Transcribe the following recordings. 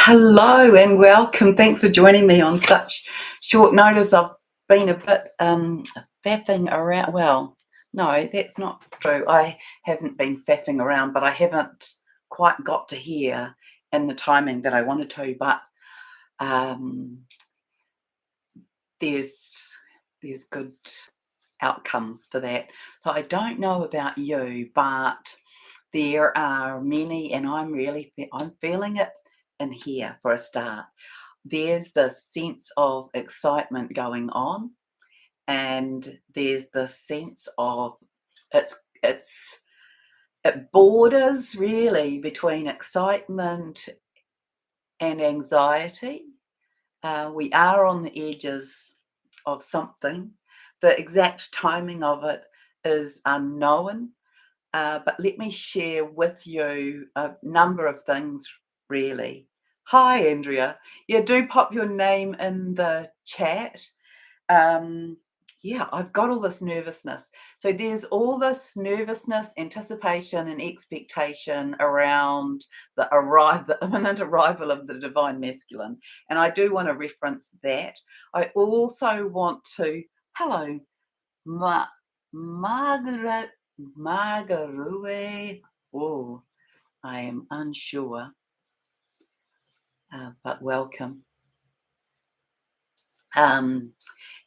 Hello and welcome. Thanks for joining me on such short notice. I've been a bit faffing around. Well, no, that's not true. I haven't been faffing around, but I haven't quite got to here in the timing that I wanted to. But um, there's there's good outcomes for that. So I don't know about you, but there are many, and I'm feeling it in here for a start. There's this sense of excitement going on, and there's this sense of it's it borders really between excitement and anxiety. We are on the edges of something. The exact timing of it is unknown, but let me share with you a number of things, really. Hi, Andrea. Yeah, do pop your name in the chat. Um, yeah, I've got all this nervousness. So there's all this nervousness, anticipation, and expectation around the imminent arrival of the divine masculine. And I do want to reference that. I also want to, hello, Ma Margaret Margarue. Oh, I am unsure, but welcome. Um,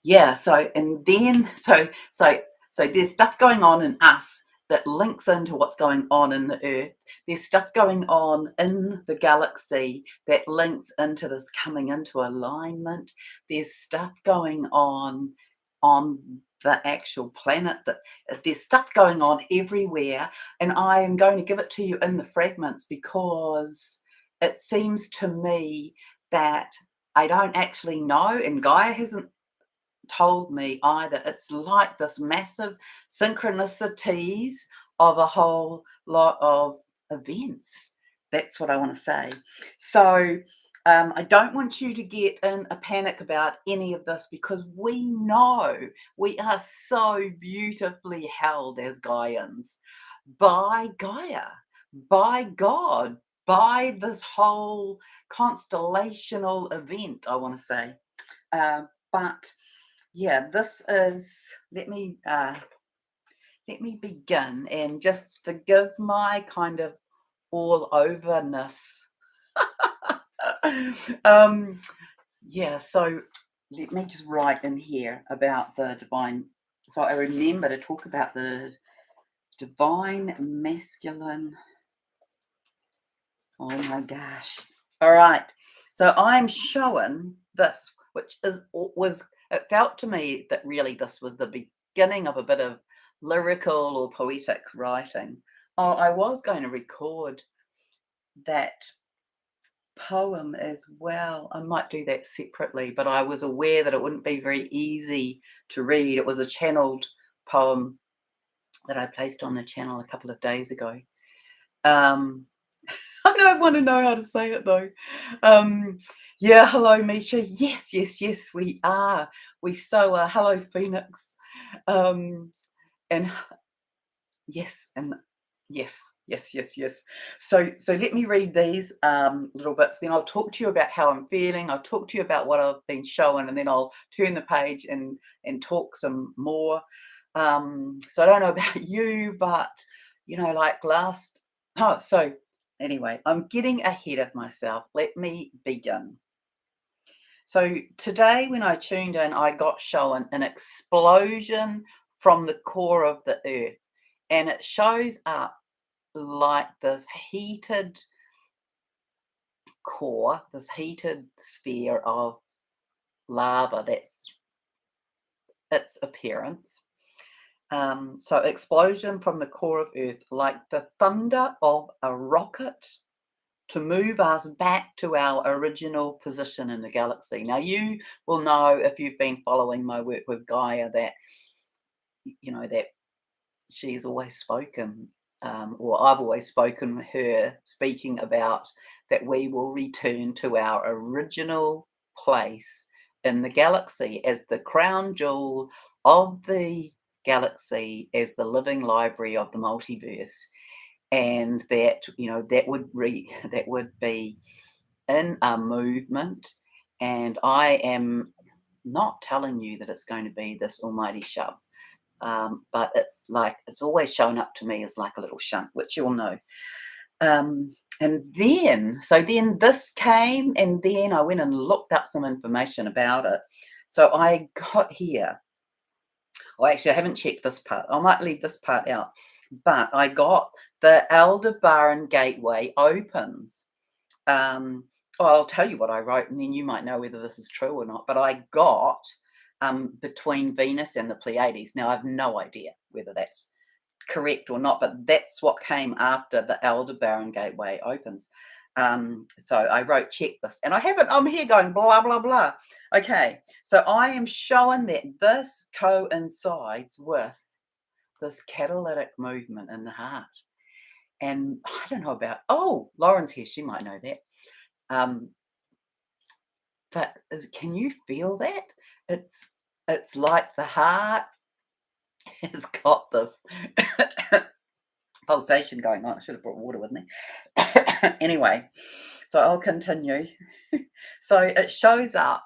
yeah. So and then so there's stuff going on in us that links into what's going on in the Earth. There's stuff going on in the galaxy that links into this coming into alignment. There's stuff going on the actual planet that there's stuff going on everywhere, and I am going to give it to you in the fragments because it seems to me that I don't actually know, and Gaia hasn't told me either. It's like this massive synchronicities of a whole lot of events. That's what I want to say. So I don't want you to get in a panic about any of this because we know we are so beautifully held as Gaians by Gaia, by God, by this whole constellational event, I want to say. But yeah, this is, let me begin and just forgive my kind of all overness. um, yeah, so let me just write in here about the divine. So I remember to talk about the divine masculine. Oh my gosh. All right. So I'm showing this, which was it felt to me that really this was the beginning of a bit of lyrical or poetic writing. Oh, I was going to record that poem as well. I might do that separately, but I was aware that it wouldn't be very easy to read. It was a channeled poem that I placed on the channel a couple of days ago. I don't want to know how to say it though. Yeah, hello, Misha. Yes, yes, yes, we are. We so are. Hello, Phoenix. Um, and yes, and yes, yes, yes, yes. So let me read these little bits. Then I'll talk to you about how I'm feeling. I'll talk to you about what I've been shown, and then I'll turn the page and talk some more. So I don't know about you, but like last. Oh, so anyway, I'm getting ahead of myself. Let me begin. So today, when I tuned in, I got shown an explosion from the core of the earth, and it shows up like this heated core, this heated sphere of lava. That's its appearance. So explosion from the core of Earth, like the thunder of a rocket to move us back to our original position in the galaxy. Now, you will know if you've been following my work with Gaia that that she's always spoken, or I've always spoken with her, speaking about that we will return to our original place in the galaxy as the crown jewel of the galaxy, as the living library of the multiverse, and that that would be in a movement, and I am not telling you that it's going to be this almighty shove. But it's like it's always shown up to me as like a little shunt, which you'll know. Um, and then this came, and then I went and looked up some information about it. So I got here. Oh, actually, I haven't checked this part. I might leave this part out. But I got the Aldebaran Gateway opens. Oh, I'll tell you what I wrote, and then you might know whether this is true or not. But I got between Venus and the Pleiades. Now, I have no idea whether that's correct or not, but that's what came after the Aldebaran Gateway opens. So I wrote, check this, and I haven't. I'm here going blah blah blah. Okay, so I am showing that this coincides with this catalytic movement in the heart, and I don't know about. Oh, Lauren's here; she might know that. Um, but can you feel that? It's it's like the heart has got this pulsation going on. I should have brought water with me. Anyway, so I'll continue. So it shows up.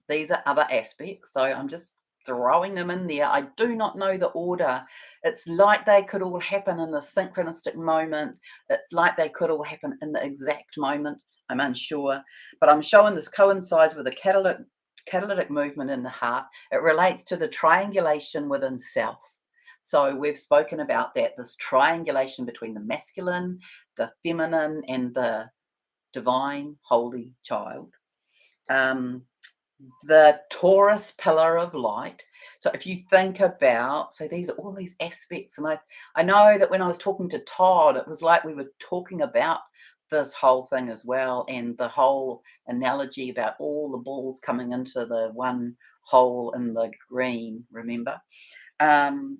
These are other aspects. So I'm just throwing them in there. I do not know the order. It's like they could all happen in the synchronistic moment. It's like they could all happen in the exact moment. I'm unsure. But I'm showing this coincides with a catalytic movement in the heart. It relates to the triangulation within self. So we've spoken about that, this triangulation between the masculine, the feminine, and the divine, holy child. The Taurus pillar of light. So if you think about, so these are all these aspects, and I know that when I was talking to Todd, it was like we were talking about this whole thing as well, and the whole analogy about all the balls coming into the one hole in the green, remember? Um,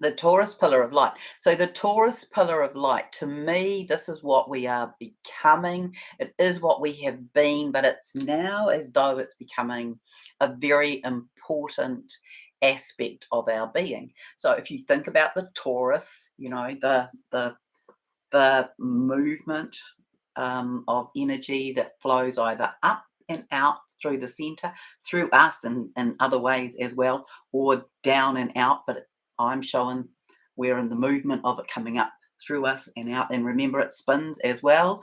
the Taurus pillar of light. So the Taurus pillar of light, to me, this is what we are becoming. It is what we have been, but it's now as though it's becoming a very important aspect of our being. So if you think about the Taurus, you know, the movement of energy that flows either up and out through the center, through us, and in other ways as well, or down and out. But I'm showing we're in the movement of it coming up through us and out. And remember, it spins as well.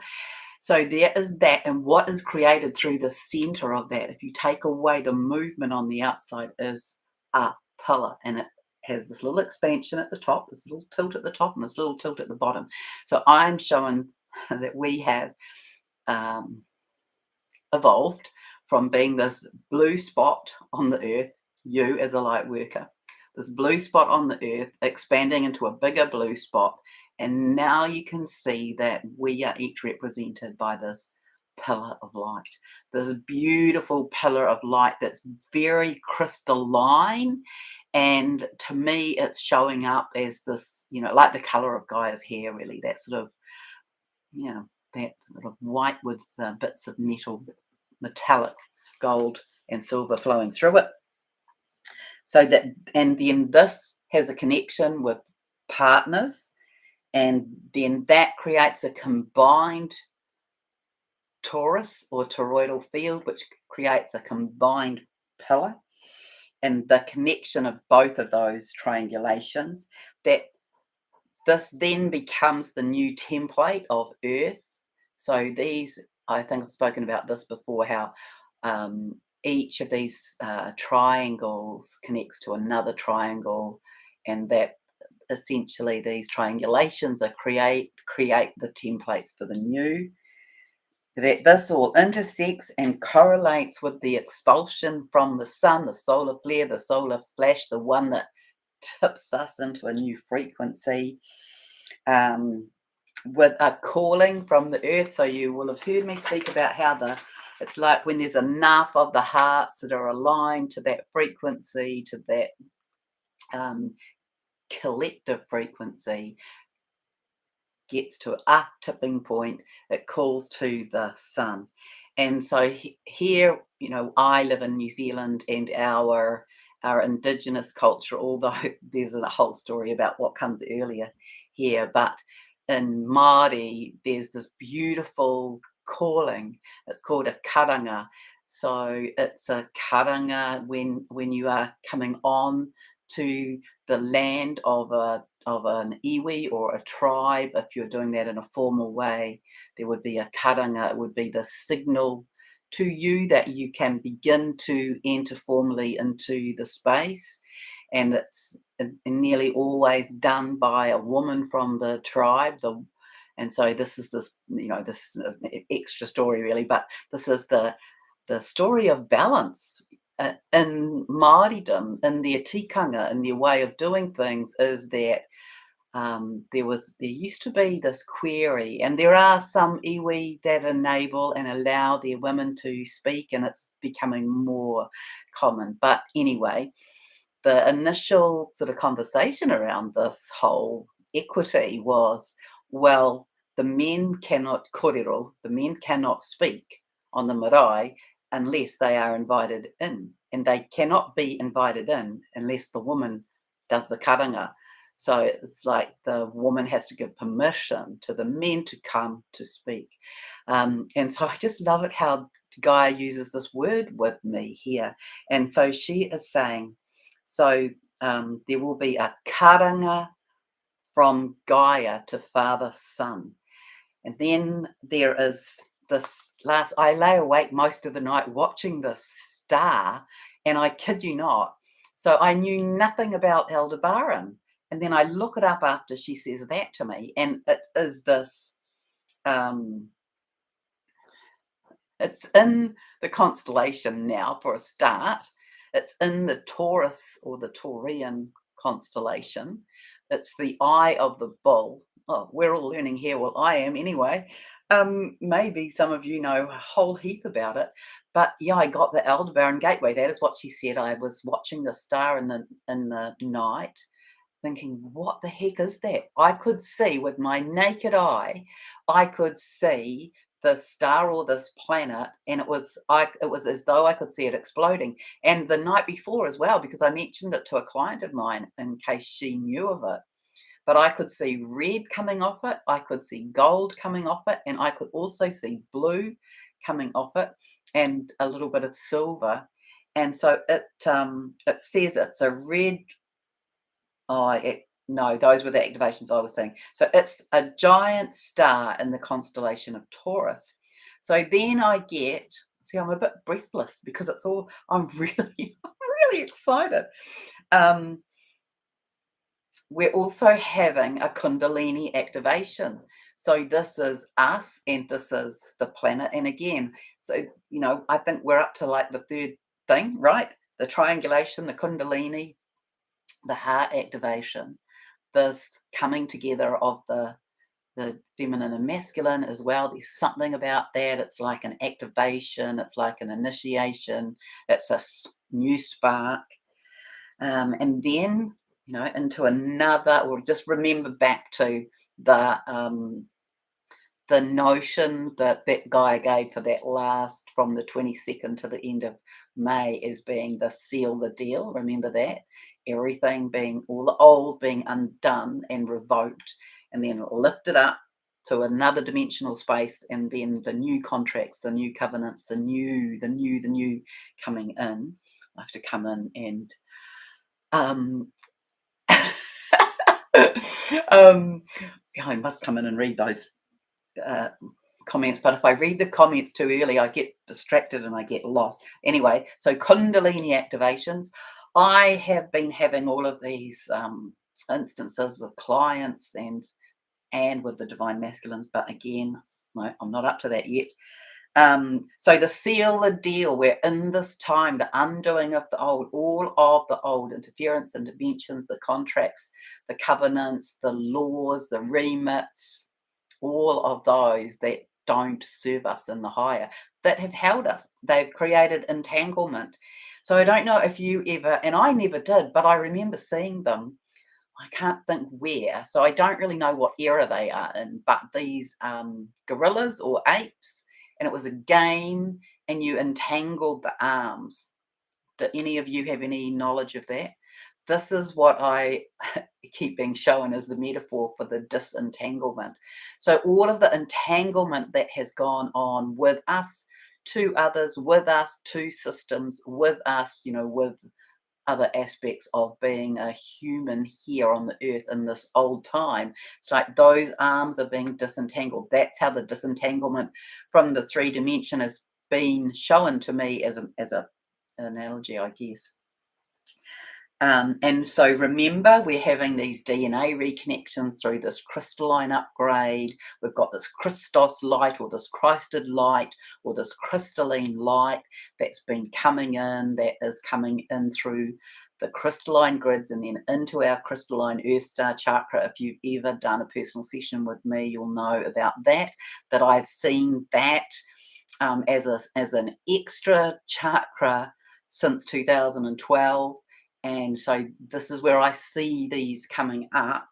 So there is that. And what is created through the center of that, if you take away the movement on the outside, is a pillar. And it has this little expansion at the top, this little tilt at the top, and this little tilt at the bottom. So I'm showing that we have evolved from being this blue spot on the earth, you as a light worker, this blue spot on the earth expanding into a bigger blue spot. And now you can see that we are each represented by this pillar of light, this beautiful pillar of light that's very crystalline. And to me, it's showing up as this, you know, like the color of Gaia's hair, really, that sort of, you know, that sort of white with bits of metal, metallic gold and silver flowing through it. So that, and then this has a connection with partners, and then that creates a combined torus or toroidal field, which creates a combined pillar. And the connection of both of those triangulations, that this then becomes the new template of Earth. So these, I think I've spoken about this before, how each of these triangles connects to another triangle, and that essentially these triangulations are create the templates for the new. That this all intersects and correlates with the expulsion from the sun, the solar flare, the solar flash, the one that tips us into a new frequency. With a calling from the earth. So you will have heard me speak about how it's like when there's enough of the hearts that are aligned to that frequency, to that collective frequency, gets to a tipping point, it calls to the sun. And so here, you know, I live in New Zealand, and our indigenous culture, although there's a whole story about what comes earlier here, but in Māori, there's this beautiful calling. It's called a karanga. So it's a karanga when you are coming on to the land of an iwi or a tribe. If you're doing that in a formal way, there would be a karanga. It would be the signal to you that you can begin to enter formally into the space, and it's nearly always done by a woman from the tribe. And so this is this, this extra story really, but this is the story of balance in Māoridom, in their tikanga, in their way of doing things, is that there used to be this query, and there are some iwi that enable and allow their women to speak, and it's becoming more common. But anyway, the initial sort of conversation around this whole equity was, well, the men cannot korero, the men cannot speak on the marae unless they are invited in, and they cannot be invited in unless the woman does the karanga. So it's like the woman has to give permission to the men to come to speak. And so I just love it how Gaia uses this word with me here. And so she is saying, so there will be a karanga from Gaia to Father Son. And then there is this I lay awake most of the night watching this star, and I kid you not. So I knew nothing about Aldebaran. And then I look it up after she says that to me, and it is this, it's in the constellation now for a start. It's in the Taurus or the Taurian constellation. It's the eye of the bull. Oh, we're all learning here. Well, I am anyway. Maybe some of you know a whole heap about it. But yeah, I got the Aldebaran Gateway. That is what she said. I was watching the star in the night, thinking, what the heck is that? I could see with my naked eye, I could see the star or this planet, and it was as though I could see it exploding. And the night before as well, because I mentioned it to a client of mine in case she knew of it. But I could see red coming off it, I could see gold coming off it, and I could also see blue coming off it, and a little bit of silver. And so it says it's a red. No, those were the activations I was seeing. So it's a giant star in the constellation of Taurus. So then I get, see, I'm a bit breathless because I'm really, I'm really excited. We're also having a Kundalini activation. So this is us and this is the planet. And again, so, I think we're up to like the third thing, right? The triangulation, the Kundalini, the heart activation, this coming together of the feminine and masculine as well. There's something about that. It's like an activation, it's like an initiation, it's a new spark. And then, into another, or just remember back to the notion that guy gave for that last, from the 22nd to the end of May, as being the seal the deal. Remember that? Everything being, all the old being undone and revoked, and then lifted up to another dimensional space, and then the new contracts, the new covenants, the new coming in. I have to come in and I must come in and read those comments, but if I read the comments too early, I get distracted and I get lost. Anyway, so Kundalini activations. I have been having all of these instances with clients and with the divine masculines, but again, no, I'm not up to that yet. So the seal, the deal, we're in this time, the undoing of the old, all of the old interference, interventions, the contracts, the covenants, the laws, the remits, all of those that don't serve us in the higher, that have held us. They've created entanglement. So I don't know if you ever, and I never did, but I remember seeing them. I can't think where, so I don't really know what era they are in, but these gorillas or apes, and it was a game, and you entangled the arms. Do any of you have any knowledge of that? this is what I keep being shown as the metaphor for the disentanglement. So all of the entanglement that has gone on with us, to others, with us, to systems, with us, with other aspects of being a human here on the earth in this old time. It's like those arms are being disentangled. That's how the disentanglement from the three dimension has been shown to me as a analogy, I guess. And so remember, we're having these DNA reconnections through this crystalline upgrade. We've got this Christos light, or this Christed light, or this crystalline light that's been coming in, that is coming in through the crystalline grids and then into our crystalline Earth Star chakra. If you've ever done a personal session with me, you'll know about that, that I've seen that as an extra chakra since 2012. And so this is where I see these coming up,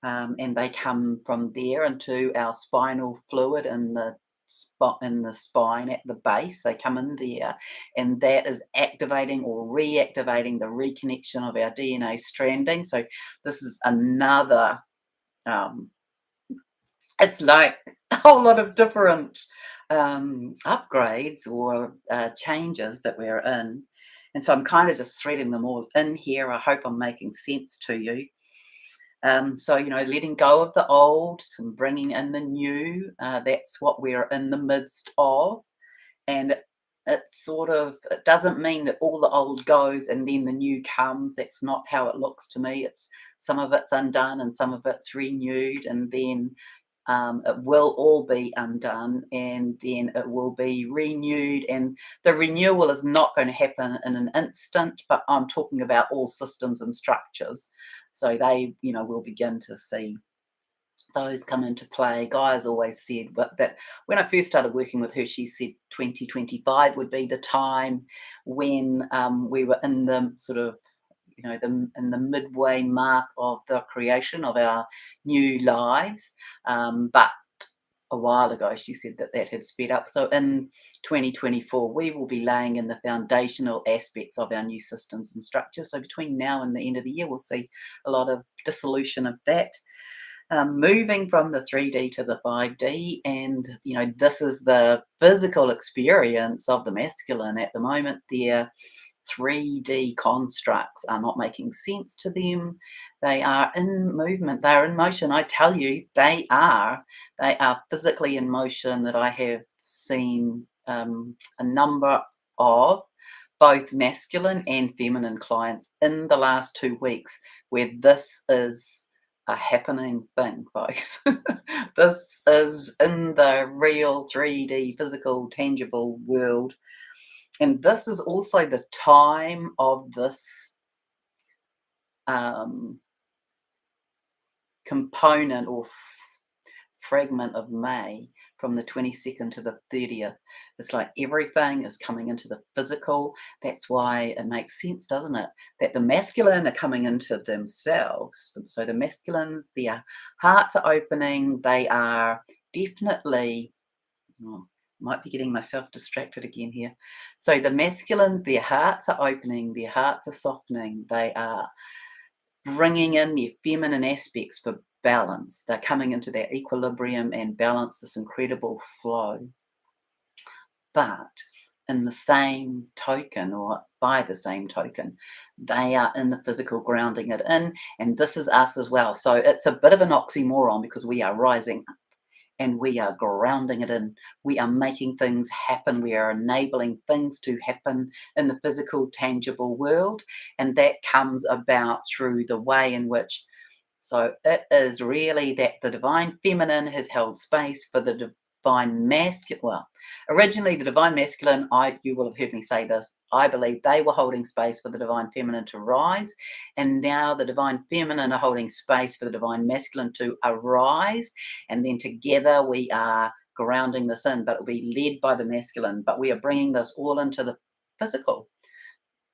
and they come from there into our spinal fluid in the spot in the spine at the base. They come in there, and that is activating or reactivating the reconnection of our DNA stranding. So this is another. Um, it's like a whole lot of different upgrades or changes that we're in. And so I'm kind of just threading them all in here. I hope I'm making sense to you. So, letting go of the old and bringing in the new, that's what we're in the midst of. And it doesn't mean that all the old goes and then the new comes. That's not how it looks to me. It's some of it's undone and some of it's renewed, and then it will all be undone, and then it will be renewed. And the renewal is not going to happen in an instant, but I'm talking about all systems and structures. So they, will begin to see those come into play. Guy's always said that when I first started working with her, she said 2025 would be the time when we were in the sort of, in the midway mark of the creation of our new lives. But a while ago, she said that had sped up. So in 2024, we will be laying in the foundational aspects of our new systems and structures. So between now and the end of the year, we'll see a lot of dissolution of that. Moving from the 3D to the 5D, and this is the physical experience of the masculine at the moment. Their 3D constructs are not making sense to them. They are in movement, they are in motion. I tell you, they are physically in motion. That I have seen a number of both masculine and feminine clients in the last 2 weeks where this is a happening thing, folks. This is in the real 3D, physical, tangible world. And this is also the time of this component or fragment of May, from the 22nd to the 30th. It's like everything is coming into the physical. That's why it makes sense, doesn't it? That the masculine are coming into themselves. So the masculines, their hearts are opening. They are definitely, might be getting myself distracted again here. So the masculines, their hearts are opening, their hearts are softening. They are bringing in their feminine aspects for balance. They're coming into their equilibrium and balance, this incredible flow. But in the same token, or by the same token, they are in the physical, grounding it in. And this is us as well. So it's a bit of an oxymoron, because we are rising up and we are grounding it in. We are making things happen. We are enabling things to happen in the physical, tangible world. And that comes about through the way in which, so it is really that the divine feminine has held space for the divine masculine. Well, originally the divine masculine, you will have heard me say this, I believe they were holding space for the divine feminine to rise, and now the divine feminine are holding space for the divine masculine to arise, and then together we are grounding this in, but it will be led by the masculine. But we are bringing this all into the physical.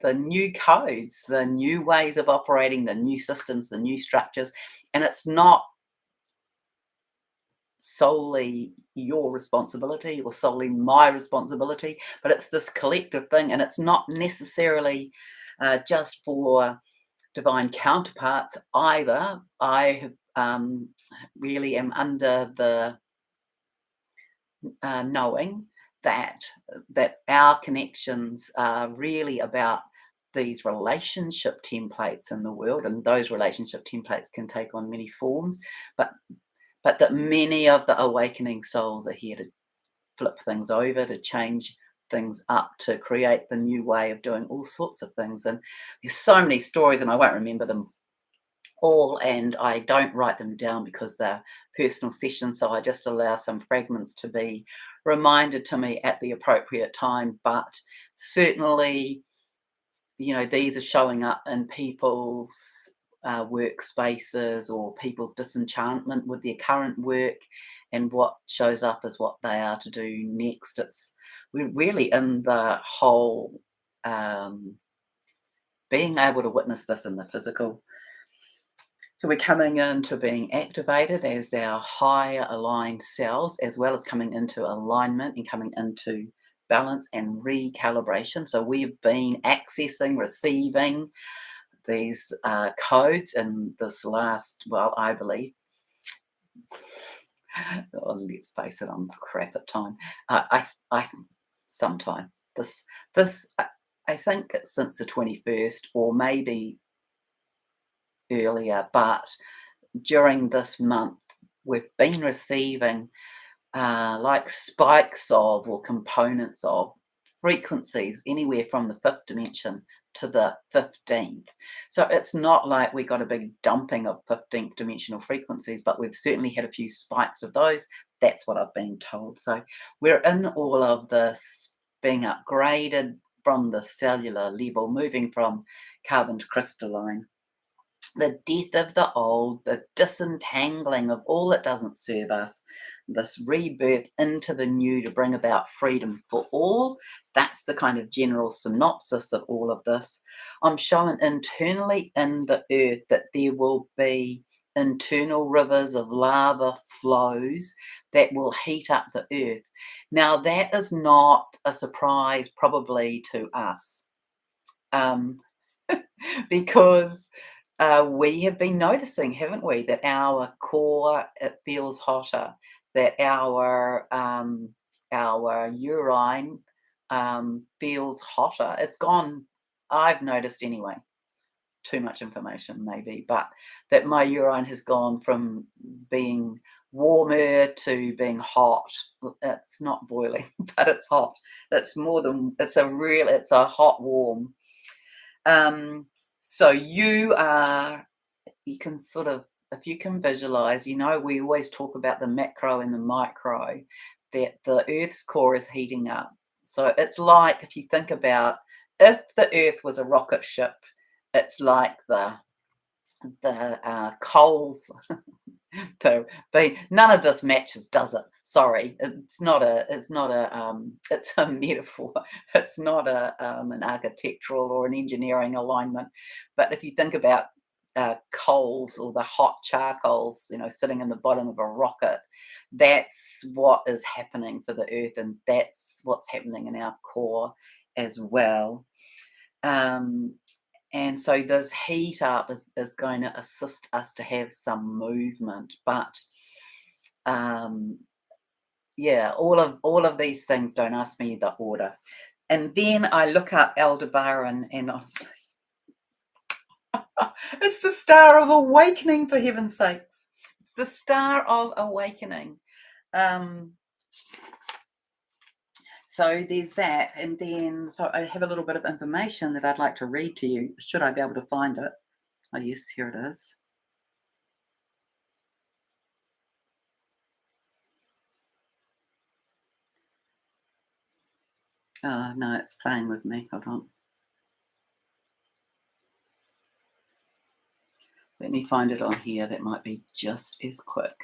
The new codes, the new ways of operating, the new systems, the new structures. And it's not solely your responsibility or solely my responsibility, but it's this collective thing. And it's not necessarily just for divine counterparts either. I really am under the knowing that our connections are really about these relationship templates in the world, and those relationship templates can take on many forms, but that many of the awakening souls are here to flip things over, to change things up, to create the new way of doing all sorts of things. And there's so many stories, and I won't remember them all, and I don't write them down because they're personal sessions, so I just allow some fragments to be reminded to me at the appropriate time. But certainly, these are showing up in people's workspaces, or people's disenchantment with their current work, and what shows up is what they are to do next. We're really in the whole being able to witness this in the physical. So we're coming into being activated as our higher aligned selves, as well as coming into alignment and coming into balance and recalibration. So we've been accessing, receiving these codes in this last, well, I believe, let's face it, I'm crap at time. I sometime this I think since the 21st, or maybe earlier, but during this month, we've been receiving like spikes of, or components of, frequencies anywhere from the fifth dimension to the 15th. So it's not like we got a big dumping of 15th dimensional frequencies, but we've certainly had a few spikes of those. That's what I've been told. So we're in all of this being upgraded from the cellular level, moving from carbon to crystalline, the death of the old, the disentangling of all that doesn't serve us, this rebirth into the new to bring about freedom for all. That's the kind of general synopsis of all of this. I'm showing internally in the earth that there will be internal rivers of lava flows that will heat up the earth. Now, that is not a surprise, probably, to us. Because we have been noticing, haven't we, that our core, it feels hotter, that our urine feels hotter. It's gone. I've noticed anyway. Too much information, maybe, but that my urine has gone from being warmer to being hot. It's not boiling, but it's hot. It's more than it's a hot warm. So you can sort of, if you can visualize, we always talk about the macro and the micro, that the Earth's core is heating up. So it's like, if you think about, if the Earth was a rocket ship, it's like the coals. None of this matches, does it? Sorry, it's a metaphor. It's not an architectural or an engineering alignment. But if you think about coals, or the hot charcoals, sitting in the bottom of a rocket, that's what is happening for the Earth, and that's what's happening in our core as well. And so this heat up is going to assist us to have some movement. But yeah, all of these things, don't ask me the order. And then I look up Aldebaran, and honestly, it's the Star of Awakening, for heaven's sakes. It's the Star of Awakening. So there's that, and then so I have a little bit of information that I'd like to read to you. Should I be able to find it? Oh yes, here it is. Oh no, it's playing with me. Hold on. Let me find it on here. That might be just as quick.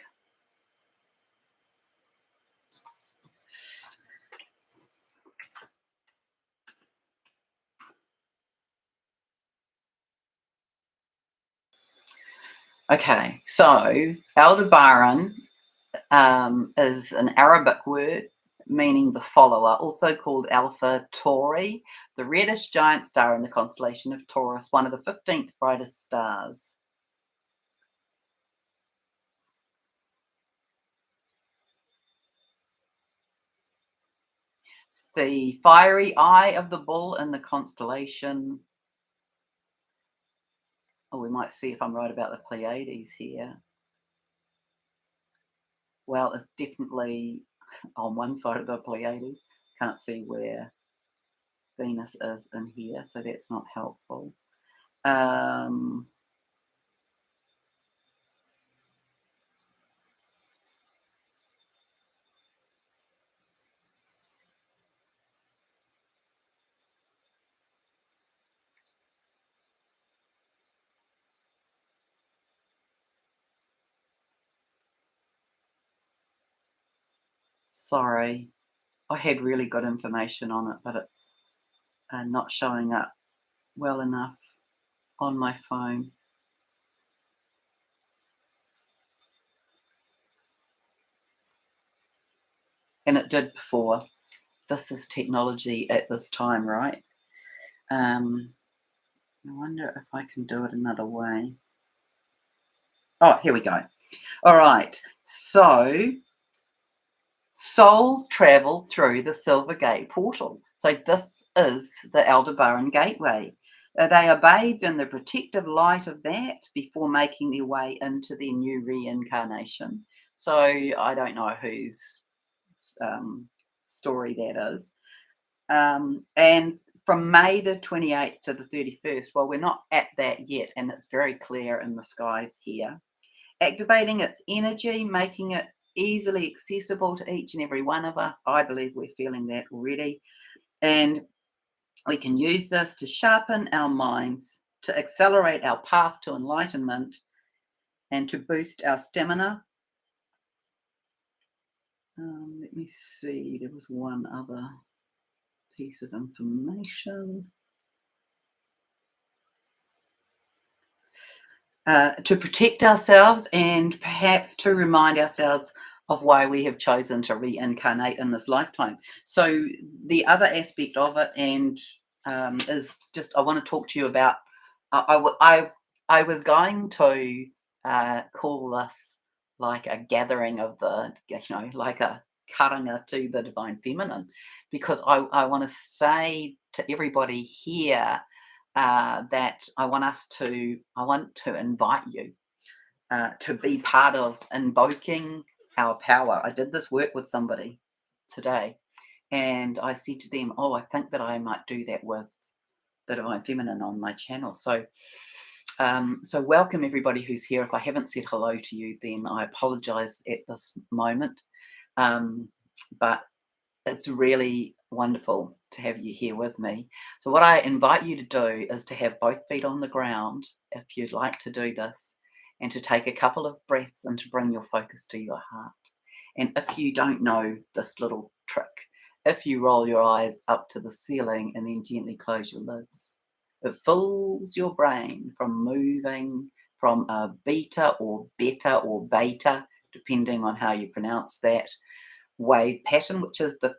Okay, so Aldebaran is an Arabic word. meaning the follower, also called Alpha Tauri, the reddish giant star in the constellation of Taurus, one of the 15th brightest stars. It's the fiery eye of the bull in the constellation. Oh, we might see if I'm right about the Pleiades here. Well, it's definitely on one side of the Pleiades. Can't see where Venus is in here, so that's not helpful. Sorry, I had really good information on it, but it's not showing up well enough on my phone. And it did before. This is technology at this time, right? I wonder if I can do it another way. Oh, here we go. All right. So souls travel through the Silver Gate portal. So this is the Aldebaran Gateway. They are bathed in the protective light of that before making their way into their new reincarnation. So I don't know whose story that is. And from May the 28th to the 31st, well, we're not at that yet, and it's very clear in the skies here. Activating its energy, making it easily accessible to each and every one of us. I believe we're feeling that already. And we can use this to sharpen our minds, to accelerate our path to enlightenment, and to boost our stamina. Let me see, there was one other piece of information. To protect ourselves and perhaps to remind ourselves of why we have chosen to reincarnate in this lifetime. So the other aspect of it, and is just I want to talk to you about. I was going to call this like a gathering of the, like a karanga to the divine feminine, because I want to say to everybody here that I want to invite you to be part of invoking our power. I did this work with somebody today, and I said to them, "Oh, I think that I might do that with the Divine Feminine on my channel." So, so welcome everybody who's here. If I haven't said hello to you, then I apologise at this moment, but it's really wonderful to have you here with me. So what I invite you to do is to have both feet on the ground, if you'd like to do this, and to take a couple of breaths and to bring your focus to your heart. And if you don't know this little trick, if you roll your eyes up to the ceiling and then gently close your lids, it fools your brain from moving from a beta or beta or beta, depending on how you pronounce that, wave pattern, which is the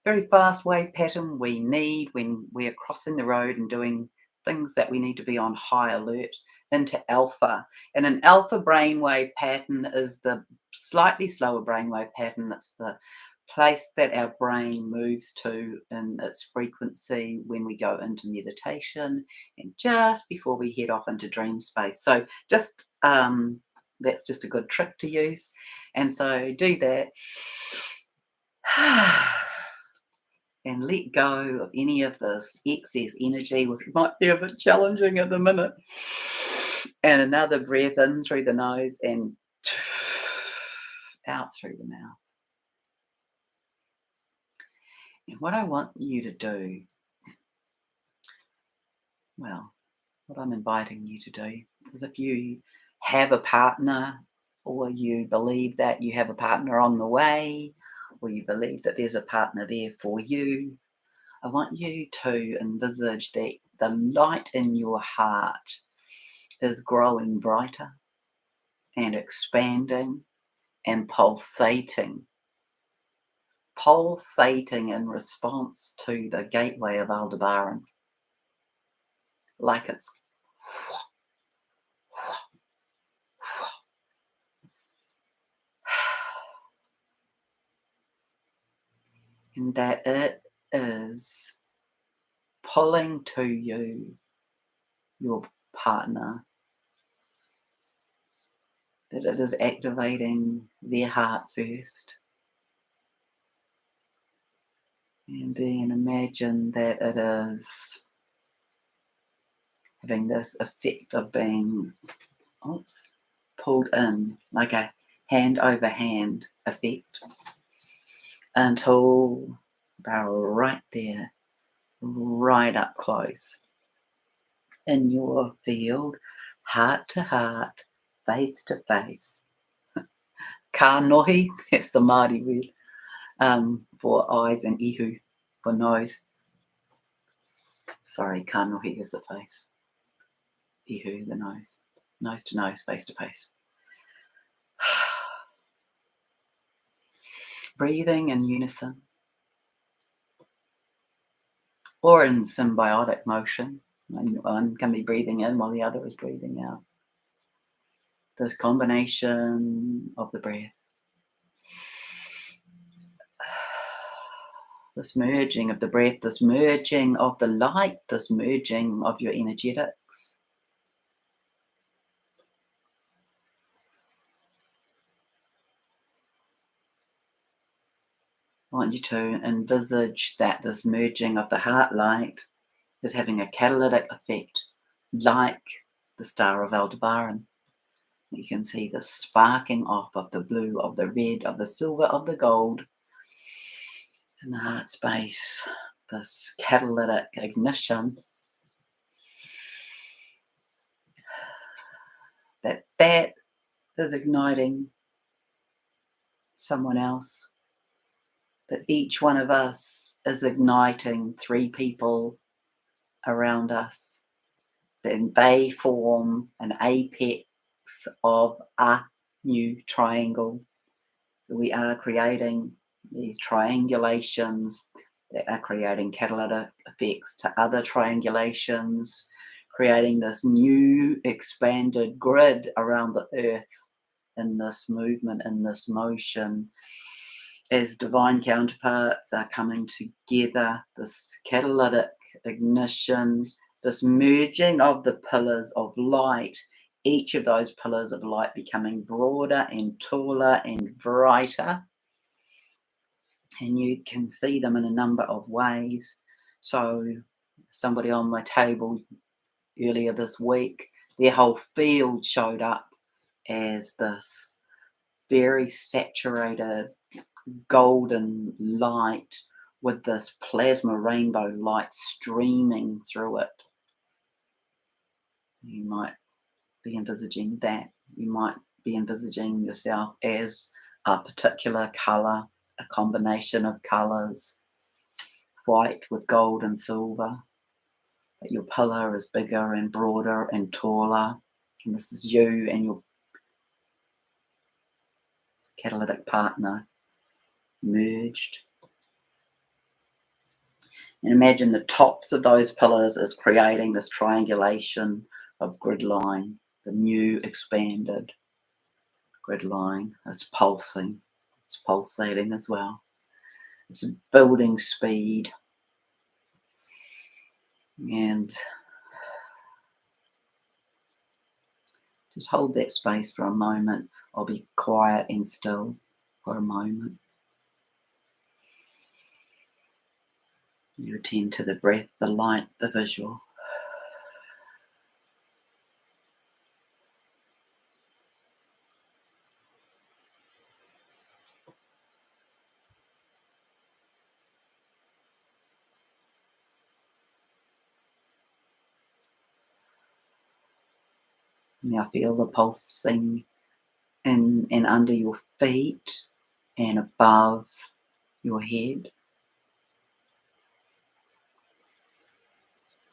very fast wave pattern we need when we're crossing the road and doing things that we need to be on high alert, into alpha. And an alpha brainwave pattern is the slightly slower brainwave pattern. It's the place that our brain moves to in its frequency when we go into meditation and just before we head off into dream space. So just that's just a good trick to use. And so do that. And let go of any of this excess energy, which might be a bit challenging at the minute. And another breath in through the nose and out through the mouth. And what I want you to do, well, what I'm inviting you to do is, if you have a partner, or you believe that you have a partner on the way, or you believe that there's a partner there for you, I want you to envisage that the light in your heart is growing brighter and expanding and pulsating pulsating in response to the gateway of Aldebaran, like it's and that it is pulling to you, your partner, that it is activating their heart first. And then imagine that it is having this effect of being pulled in, like a hand over hand effect, until they're right there, right up close in your field, heart to heart, face to face. Ka nohi, that's the Māori word for eyes, and ihu for nose. Sorry, ka nohi is the face, ihu the nose. Nose to nose, face to face. Breathing in unison or in symbiotic motion. One can be breathing in while the other is breathing out. This combination of the breath, this merging of the breath, this merging of the light, this merging of your energetics. I want you to envisage that this merging of the heart light is having a catalytic effect, like the Star of Aldebaran. You can see the sparking off of the blue, of the red, of the silver, of the gold in the heart space, this catalytic ignition, that is igniting someone else, that each one of us is igniting 3 people around us. Then they form an apex of a new triangle. We are creating these triangulations that are creating catalytic effects to other triangulations, creating this new expanded grid around the earth in this movement, in this motion, as divine counterparts are coming together, this catalytic ignition, this merging of the pillars of light, each of those pillars of light becoming broader and taller and brighter. And you can see them in a number of ways. So somebody on my table earlier this week, their whole field showed up as this very saturated golden light with this plasma rainbow light streaming through it. You might be envisaging that. You might be envisaging yourself as a particular colour, a combination of colours, white with gold and silver. But your pillar is bigger and broader and taller. And this is you and your catalytic partner merged. And imagine the tops of those pillars as creating this triangulation of grid line, the new expanded grid line. It's pulsing, it's pulsating as well. It's building speed. And just hold that space for a moment. I'll be quiet and still for a moment. You attend to the breath, the light, the visual. Now feel the pulsing in and under your feet and above your head.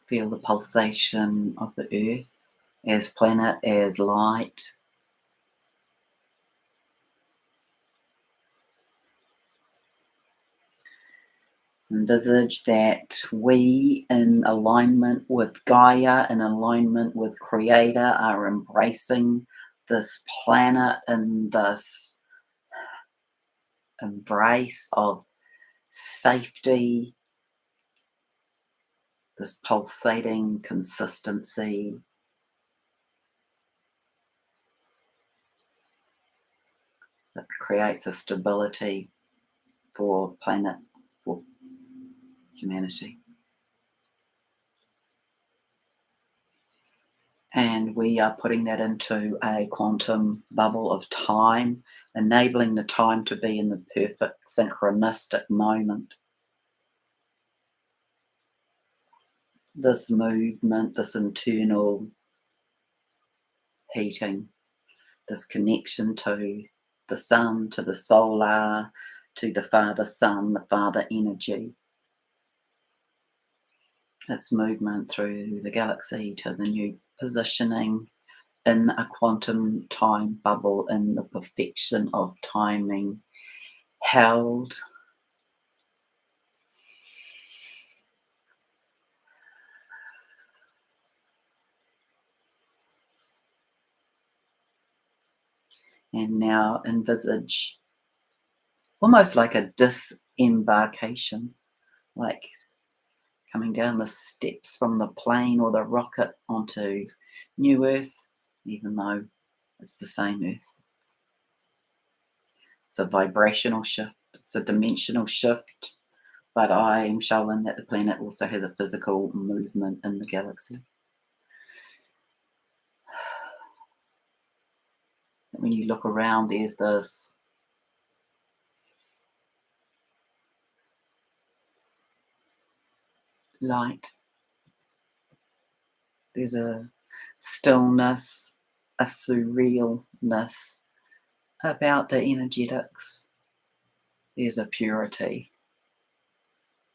Feel the pulsation of the earth as planet, as light. Envisage that we, in alignment with Gaia, in alignment with Creator, are embracing this planet and this embrace of safety, this pulsating consistency that creates a stability for planet, for humanity. And we are putting that into a quantum bubble of time, enabling the time to be in the perfect synchronistic moment. This movement, this internal heating, this connection to the sun, to the solar, to the father sun, the father energy. Its movement through the galaxy to the new positioning in a quantum time bubble, in the perfection of timing, held. And now envisage almost like a disembarkation, like coming down the steps from the plane or the rocket onto New Earth, even though it's the same Earth. It's a vibrational shift, it's a dimensional shift, but I'm showing that the planet also has a physical movement in the galaxy. When you look around, there's this light, there's a stillness, a surrealness about the energetics. There's a purity.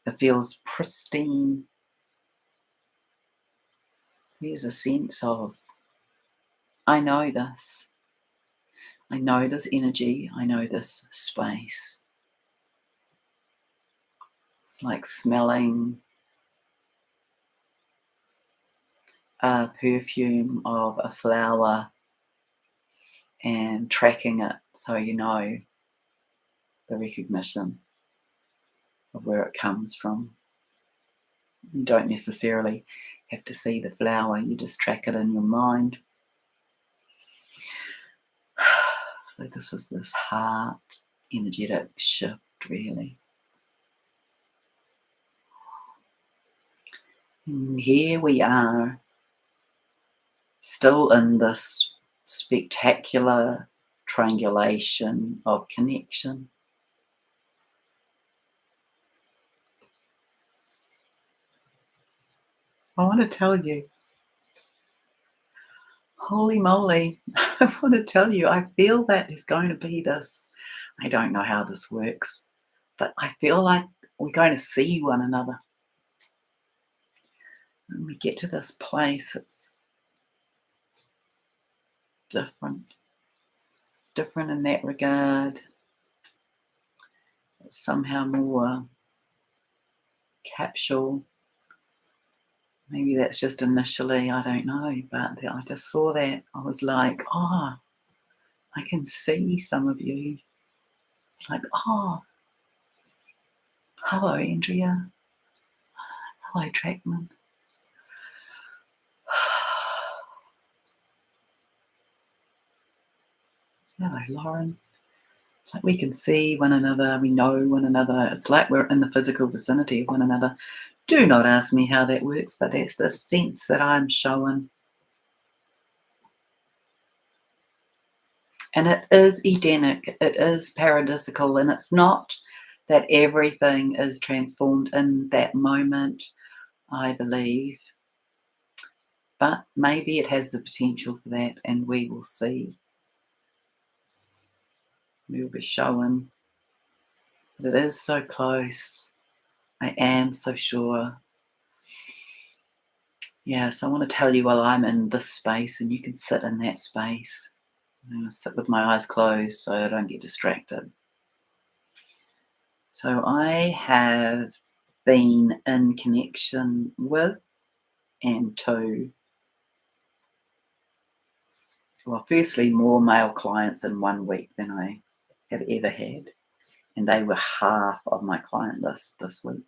It feels pristine. There's a sense of, I know this. I know this energy. I know this space. It's like smelling a perfume of a flower and tracking it so you know the recognition of where it comes from. You don't necessarily have to see the flower, you just track it in your mind. So this is this heart energetic shift, really. And here we are, still in this spectacular triangulation of connection. I want to tell you, holy moly, I want to tell you, I feel that there's going to be this, I don't know how this works, but I feel like we're going to see one another. When we get to this place, it's different. It's different in that regard. It's somehow more capsule. Maybe that's just initially, I don't know, but I just saw that. I was like, oh, I can see some of you. It's like, oh, hello, Andrea. Hello, Trackman. Hello, Lauren. It's like we can see one another, we know one another. It's like we're in the physical vicinity of one another. Do not ask me how that works, but that's the sense that I'm showing. And it is Edenic, it is paradisical, and it's not that everything is transformed in that moment, I believe. But maybe it has the potential for that, and we will see. We will be shown. But it is so close. I am so sure. Yeah, so I want to tell you while I'm in this space, and you can sit in that space. I'm going to sit with my eyes closed so I don't get distracted. So I have been in connection with, and to, well, firstly, more male clients in 1 week than I have ever had. And they were half of my client list this week.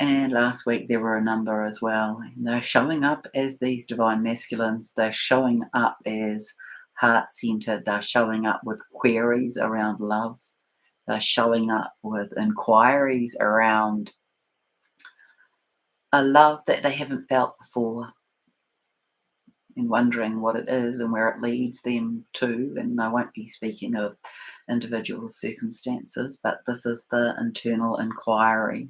And last week there were a number as well. And they're showing up as these divine masculines. They're showing up as heart-centered. They're showing up with queries around love. They're showing up with inquiries around a love that they haven't felt before, and wondering what it is and where it leads them to. And I won't be speaking of individual circumstances, but this is the internal inquiry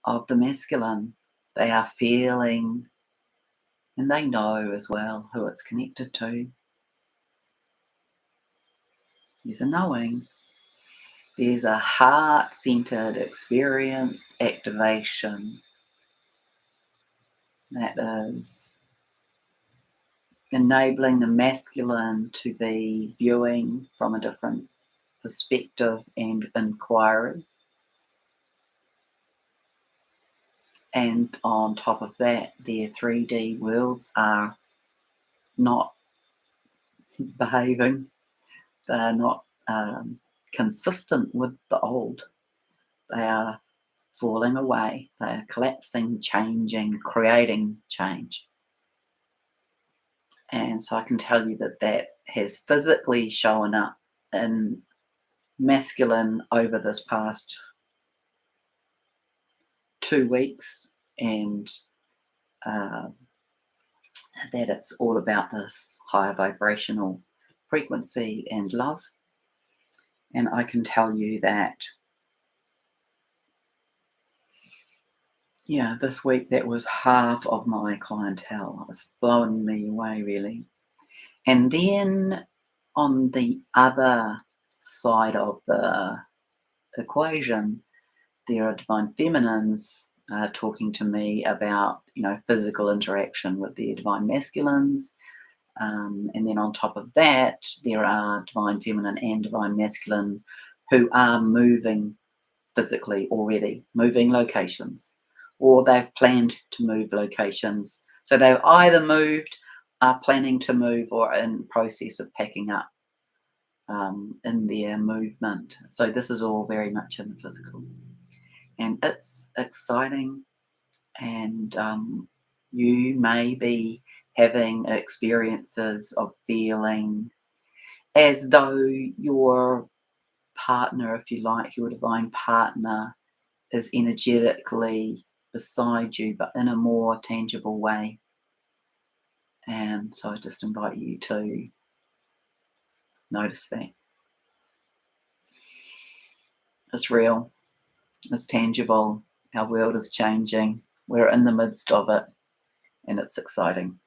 of the masculine. They are feeling, and they know as well who it's connected to. There's a knowing. There's a heart-centered experience activation that is enabling the masculine to be viewing from a different perspective and inquiry. And on top of that, their 3D worlds are not behaving. They're not consistent with the old. They are falling away. They are collapsing, changing, creating change. And so I can tell you that that has physically shown up in masculine over this past 2 weeks, and that it's all about this higher vibrational frequency and love. And I can tell you that, yeah, this week that was half of my clientele. It was blowing me away, really. And then on the other side of the equation, there are divine feminines talking to me about, physical interaction with their divine masculines. And then on top of that, there are divine feminine and divine masculine who are moving physically already, moving locations, or they've planned to move locations. So they've either moved, are planning to move, or in process of packing up in their movement. So this is all very much in the physical. And it's exciting, and you may be having experiences of feeling as though your partner, if you like, your divine partner, is energetically beside you, but in a more tangible way. And so I just invite you to notice that. It's real, it's tangible, our world is changing, we're in the midst of it, and it's exciting.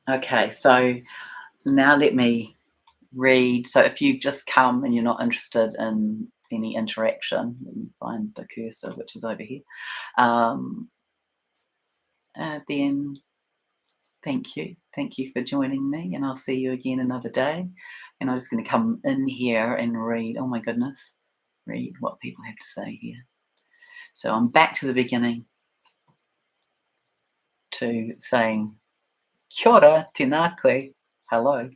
Okay, so now let me read. So if you've just come and you're not interested in any interaction, let me find the cursor, which is over here. Then thank you. Thank you for joining me, and I'll see you again another day. And I'm just going to come in here and read. Oh my goodness, read what people have to say here. So I'm back to the beginning to saying kia ora, tēnā hello,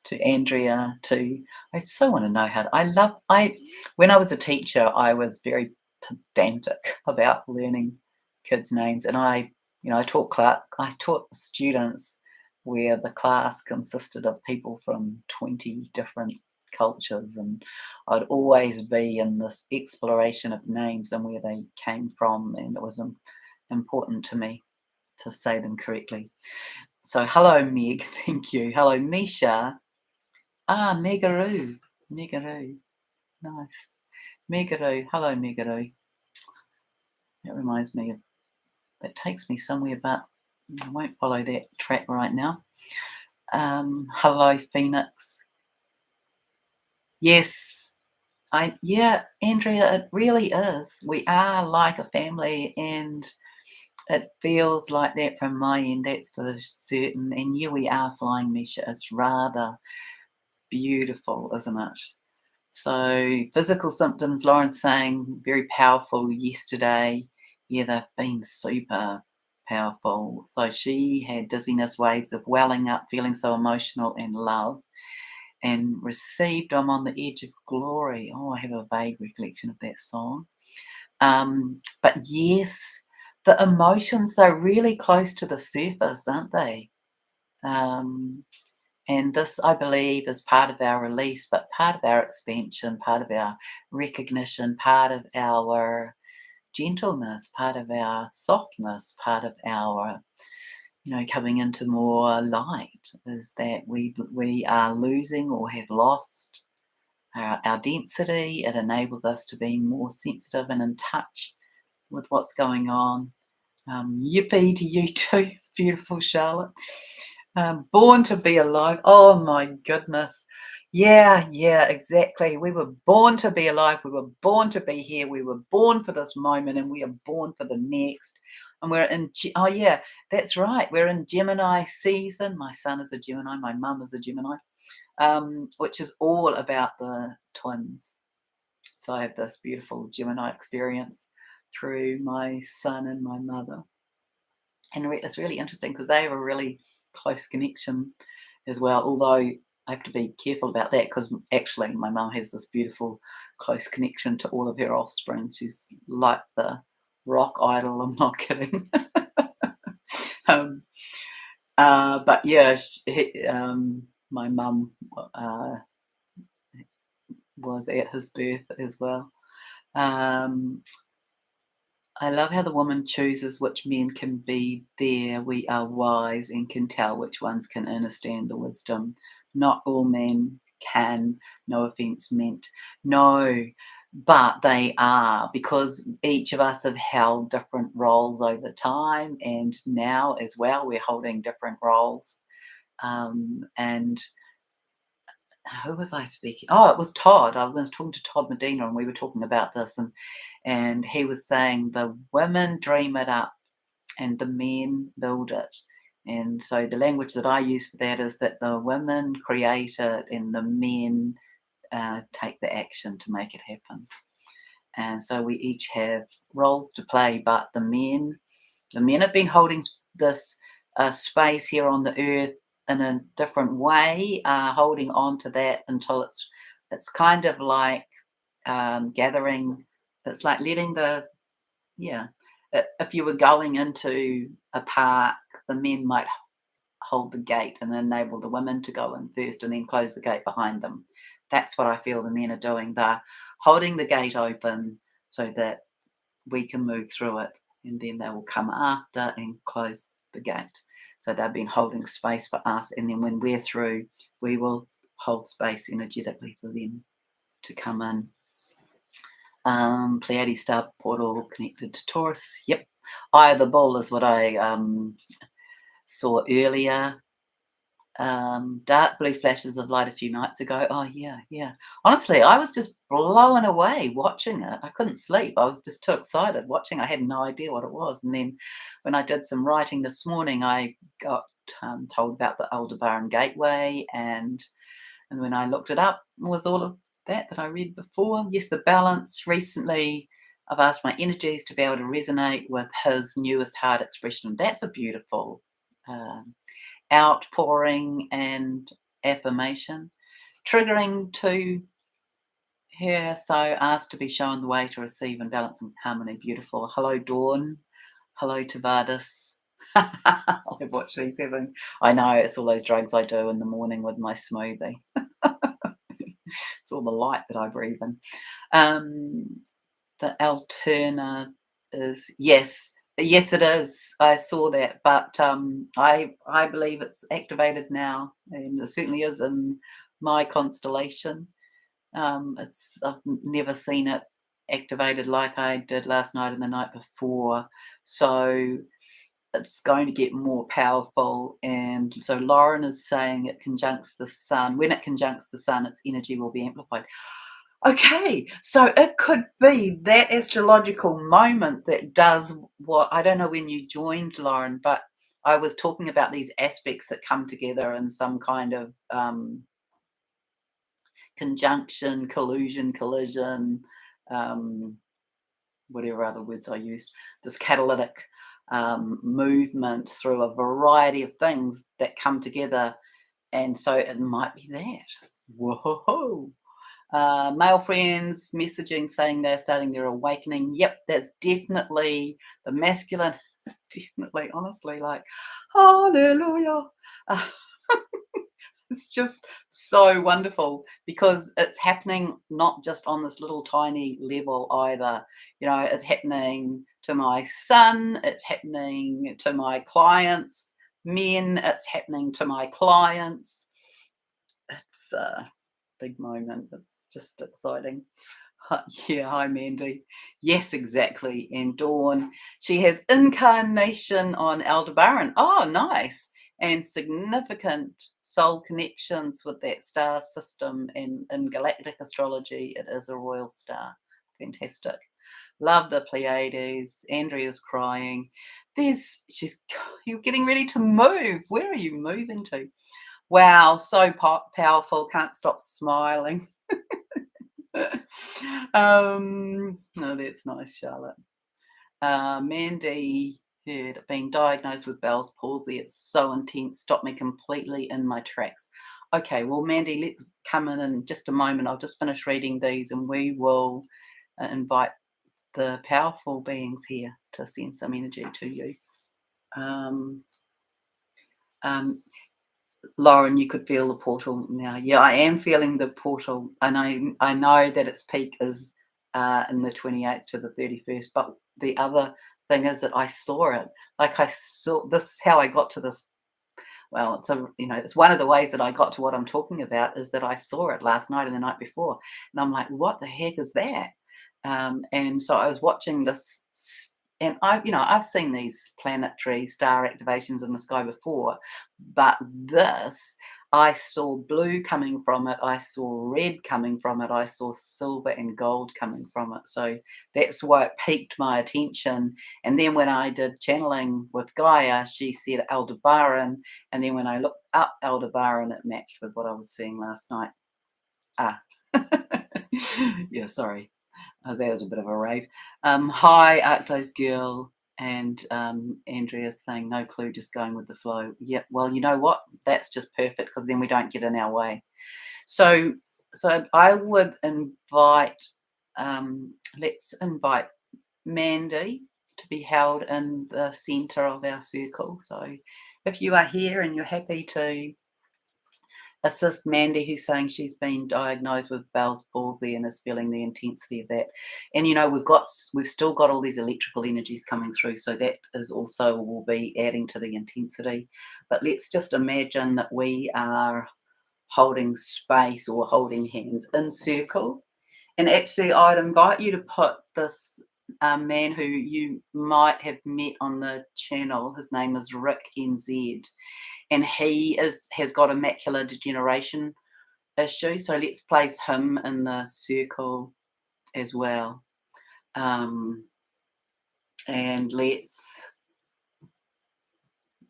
to Andrea, I so want to know how when I was a teacher, I was very pedantic about learning kids' names, and I taught students where the class consisted of people from 20 different cultures, and I'd always be in this exploration of names and where they came from, and it was important to me to say them correctly. So hello, Meg. Thank you. Hello, Misha. Megaroo. Nice. Megaroo. Hello, Megaroo. That reminds me of, that takes me somewhere, but I won't follow that track right now. Hello, Phoenix. Yes. Andrea, it really is. We are like a family, and it feels like that from my end, that's for certain. And here we are flying, Misha. It's rather beautiful, isn't it? So physical symptoms, Lauren's saying very powerful yesterday. Yeah, they've been super powerful. So she had dizziness, waves of welling up, feeling so emotional and love, and received I'm on the edge of glory. Oh, I have a vague recollection of that song. But yes, the emotions, they're really close to the surface, aren't they? Um, and this, I believe, is part of our release, but part of our expansion, part of our recognition, part of our gentleness, part of our softness, part of our, coming into more light, is that we are losing or have lost our density. It enables us to be more sensitive and in touch with what's going on. Yippee to you too, beautiful Charlotte. Born to be alive. Oh my goodness. Yeah, yeah, exactly. We were born to be alive. We were born to be here. We were born for this moment and we are born for the next. And we're in, oh yeah, that's right. We're in Gemini season. My son is a Gemini. My mum is a Gemini, which is all about the twins. So I have this beautiful Gemini experience through my son and my mother. And it's really interesting because they have a really close connection as well. Although I have to be careful about that because actually my mum has this beautiful close connection to all of her offspring. She's like the rock idol. I'm not kidding. um, but yeah, my mum was at his birth as well. Um, I love how the woman chooses which men can be there. We are wise and can tell which ones can understand the wisdom. Not all men can, no offense meant. No, but they are because each of us have held different roles over time, and now as well, we're holding different roles. And who was I speaking? Oh, it was Todd. I was talking to Todd Medina, and we were talking about this, and he was saying the women dream it up, and the men build it. And so the language that I use for that is that the women create it, and the men take the action to make it happen. And so we each have roles to play, but the men have been holding this space here on the earth in a different way, holding on to that until it's kind of like gathering. It's like letting the yeah. If you were going into a park, the men might hold the gate and enable the women to go in first, and then close the gate behind them. That's what I feel the men are doing. They're holding the gate open so that we can move through it, and then they will come after and close the gate. So they've been holding space for us, and then when we're through, we will hold space energetically for them to come in. Pleiades star portal connected to Taurus. Yep. Eye of the Bull is what I saw earlier. Dark blue flashes of light a few nights ago. Oh, yeah, yeah. Honestly, I was just blown away watching it. I couldn't sleep. I was just too excited watching. I had no idea what it was. And then when I did some writing this morning, I got told about the Aldebaran Gateway. And when I looked it up, it was all of that I read before. Yes, the balance. Recently, I've asked my energies to be able to resonate with his newest heart expression. That's a beautiful um, outpouring and affirmation, triggering to her. So asked to be shown the way to receive and balance and harmony. Beautiful. Hello, Dawn. Hello, Tavardis. I what she's having. I know it's all those drugs I do in the morning with my smoothie. It's all the light that I breathe in. The Alterna is yes, it is. I saw that, but I believe it's activated now, and it certainly is in my constellation. I've never seen it activated like I did last night and the night before, so it's going to get more powerful. And so Lauren is saying it conjuncts the sun. When it conjuncts the sun, its energy will be amplified. Okay, so it could be that astrological moment that does what I don't know when you joined, Lauren, but I was talking about these aspects that come together in some kind of conjunction, collusion, um, whatever other words I used, this catalytic movement through a variety of things that come together. And so it might be that. Whoa. Male friends messaging saying they're starting their awakening. Yep, that's definitely the masculine. Definitely, honestly, like, hallelujah. Uh, it's just so wonderful because it's happening not just on this little tiny level either. You know, it's happening to my son, it's happening to my clients, men, it's happening to my clients. It's a big moment. It's just exciting. Yeah, hi Mandy. Yes, exactly. And Dawn, she has incarnation on Aldebaran. Oh, nice. And significant soul connections with that star system. And in galactic astrology, it is a royal star. Fantastic. Love the Pleiades. Andrea's crying. You're getting ready to move. Where are you moving to? Wow, so powerful. Can't stop smiling. Oh, that's nice, Charlotte. Mandy had been diagnosed with Bell's palsy. It's so intense, stopped me completely in my tracks. Okay, well, Mandy, let's come in just a moment. I'll just finish reading these and we will invite the powerful beings here to send some energy to you. Um, Lauren, you could feel the portal now. Yeah, I am feeling the portal, and I know that its peak is in the 28th to the 31st. But the other thing is that I saw it. Like I saw this. Is how I got to this. Well, it's one of the ways that I got to what I'm talking about is that I saw it last night and the night before, and I'm like, what the heck is that? And so I was watching this. And I've seen these planetary star activations in the sky before, but this, I saw blue coming from it, I saw red coming from it, I saw silver and gold coming from it. So that's why it piqued my attention. And then when I did channeling with Gaia, she said Aldebaran. And then when I looked up Aldebaran, it matched with what I was seeing last night. Ah, yeah, sorry. That was a bit of a rave. Hi, Arctos girl. And Andrea saying, no clue, just going with the flow. Yeah, well, you know what? That's just perfect because then we don't get in our way. So, so I would invite, let's invite Mandy to be held in the center of our circle. So if you are here and you're happy to assist Mandy, who's saying she's been diagnosed with Bell's palsy and is feeling the intensity of that. And we've still got all these electrical energies coming through, so that is also will be adding to the intensity. But let's just imagine that we are holding space or holding hands in circle. And actually, I'd invite you to put this man who you might have met on the channel. His name is Rick NZ, and has got a macular degeneration issue. So let's place him in the circle as well. And let's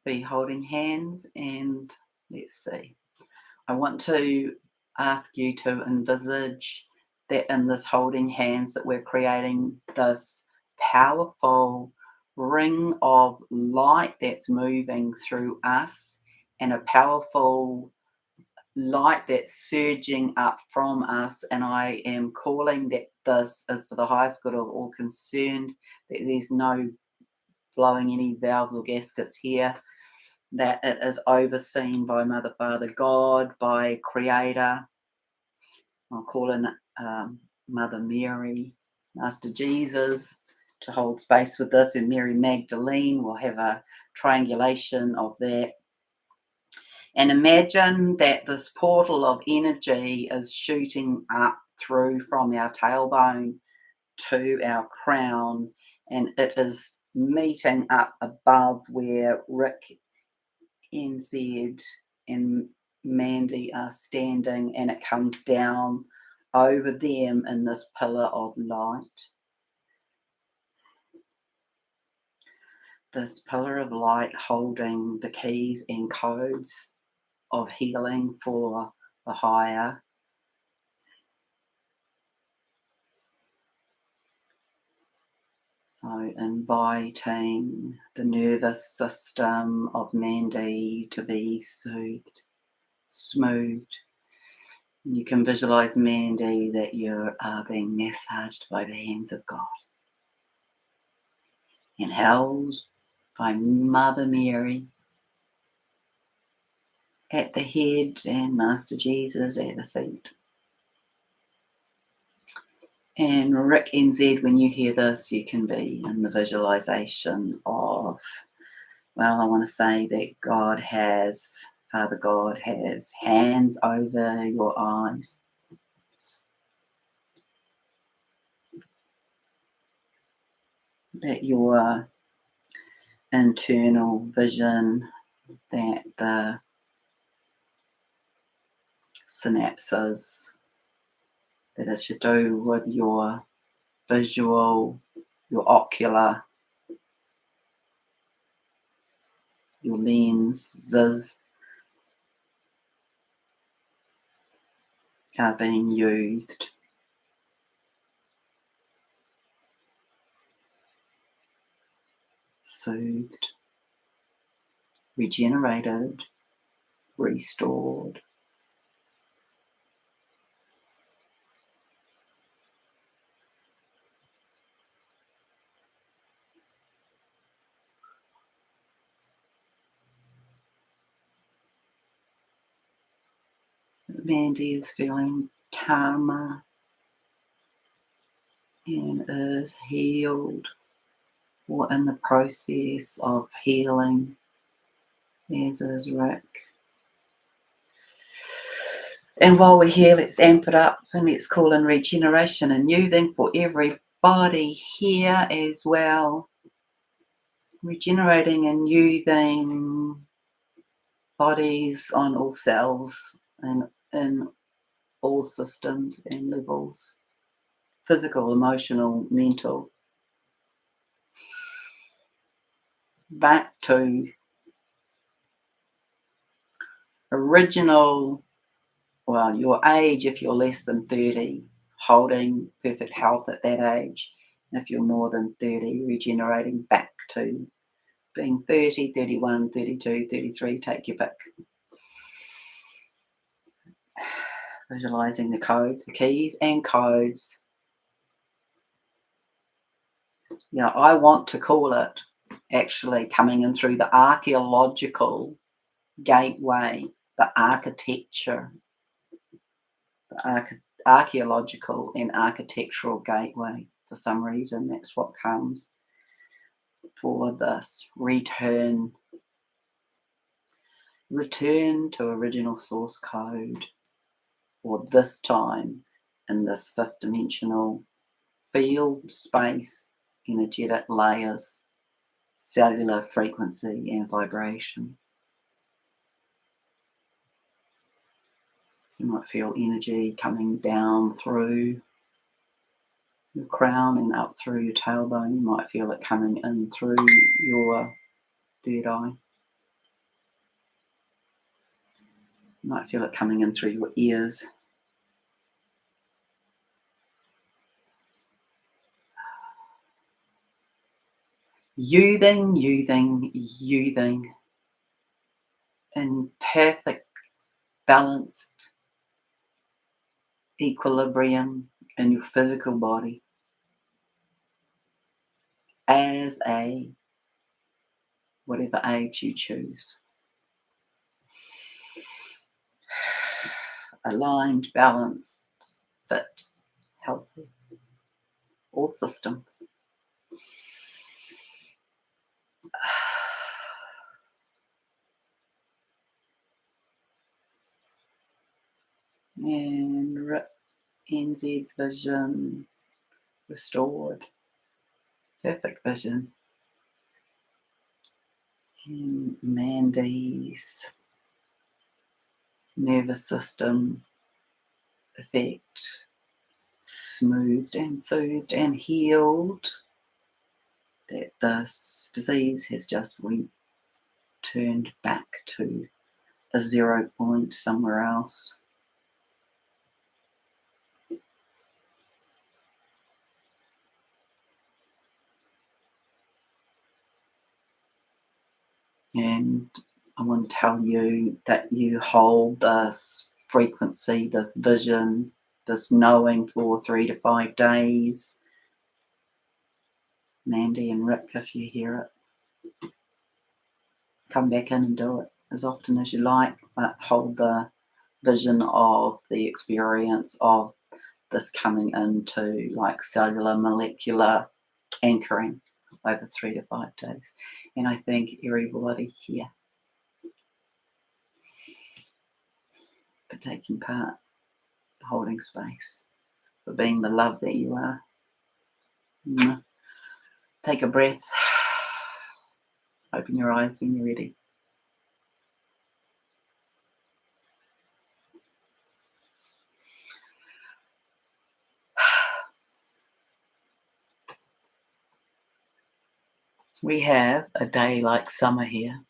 be holding hands and let's see. I want to ask you to envisage that in this holding hands that we're creating this powerful ring of light that's moving through us and a powerful light that's surging up from us, and I am calling that this is for the highest good of all concerned, that there's no blowing any valves or gaskets here, that it is overseen by Mother, Father, God, by Creator. I'll call in Mother Mary, Master Jesus to hold space with this, and Mary Magdalene will have a triangulation of that. And imagine that this portal of energy is shooting up through from our tailbone to our crown, and it is meeting up above where Rick, NZ, and Mandy are standing, and it comes down over them in this pillar of light. This pillar of light holding the keys and codes of healing for the higher. So inviting the nervous system of Mandy to be soothed, smoothed. You can visualize, Mandy, that you are being massaged by the hands of God and held by Mother Mary at the head and Master Jesus at the feet. And Rick NZ, when you hear this, you can be in the visualization of, well, I want to say that Father God has hands over your eyes. That your internal vision, that the synapses, that it should do with your visual, your ocular, your lenses are being used. Soothed, regenerated, restored. Mandy is feeling calmer and is healed, or in the process of healing, as is Rick. And while we're here, let's amp it up and let's call in regeneration and youthing for everybody here as well. Regenerating and youthing bodies on all cells and in all systems and levels. Physical, emotional, mental. Back to original, well, your age if you're less than 30, holding perfect health at that age. And if you're more than 30, regenerating back to being 30, 31, 32, 33, take your pick. Visualizing the codes, the keys and codes. Yeah, I want to call it actually coming in through the archaeological gateway, the architecture, the archaeological and architectural gateway. For some reason, that's what comes for this return to original source code, or this time in this fifth dimensional field space, energetic layers, cellular frequency and vibration. So you might feel energy coming down through your crown and up through your tailbone. You might feel it coming in through your third eye. You might feel it coming in through your ears. Youthing in perfect, balanced equilibrium in your physical body as a whatever age you choose. Aligned, balanced, fit, healthy, all systems. And NZ's vision restored. Perfect vision. And Mandy's nervous system effect smoothed and soothed and healed. That this disease has just returned back to a 0 point somewhere else. And I want to tell you that you hold this frequency, this vision, this knowing for 3 to 5 days. Mandy and Rick, if you hear it, come back in and do it as often as you like, but hold the vision of the experience of this coming into like cellular, molecular anchoring over 3 to 5 days. And I thank everybody here for taking part, for holding space, for being the love that you are. Take a breath. Open your eyes when you're ready. We have a day like summer here.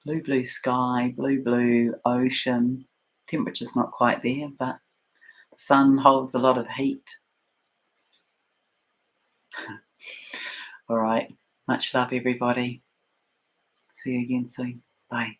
Blue, blue sky, blue, blue ocean. Temperature's not quite there, but the sun holds a lot of heat. All right. Much love, everybody. See you again soon. Bye.